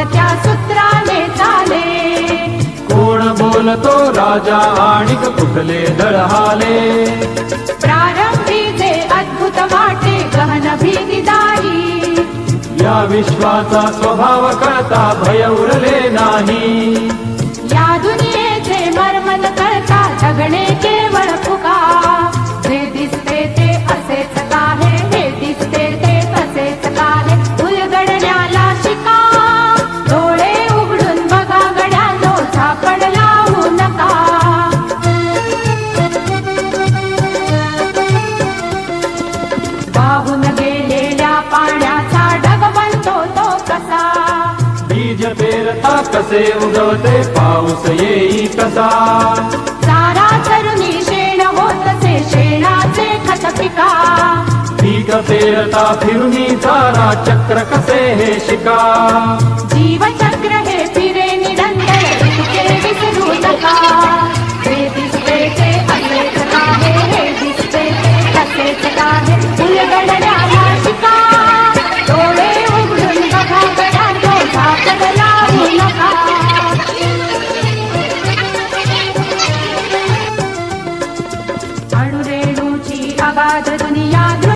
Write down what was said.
वाढत्या सूत्राने चाले. कोण बोलतो राजा आणिक कुठले दळहाले. प्रारंभी जे अद्भुत वाटे गहन भीतीदायी. या विश्वाचा स्वभाव कळता भय उरले नाही. या दुनियेचे मर्मन कळता जगणे केवळ फुका. जे दिसते ते असेच काहे, हे दिसते ते तसेच काहे. उलगडण्याला शिका, डोळे उघडून बघा गड्यानो, झाकण लावू नका. वाहून गेलेल्या पाण्याचा ढग बनतो तो कसा. बीज पेरता कसे उगवते पाऊस येई कसा. सारा तरुणी शेण होतसे शेणाचे खत पिका. पीक पेरता फिरुनी सारा चक्र कसे हे शिका. जीवचक्र हे फिरे निरंतर, इतके विसरू नका. हे दिसते ते असेच काहे, हे दिसते ते तसेच काहे. उलगडण्याला शिका, डोळे उघडून बघा गड्यानो, झाकण लावू नका. अणुरेणूची अगाध दुनिया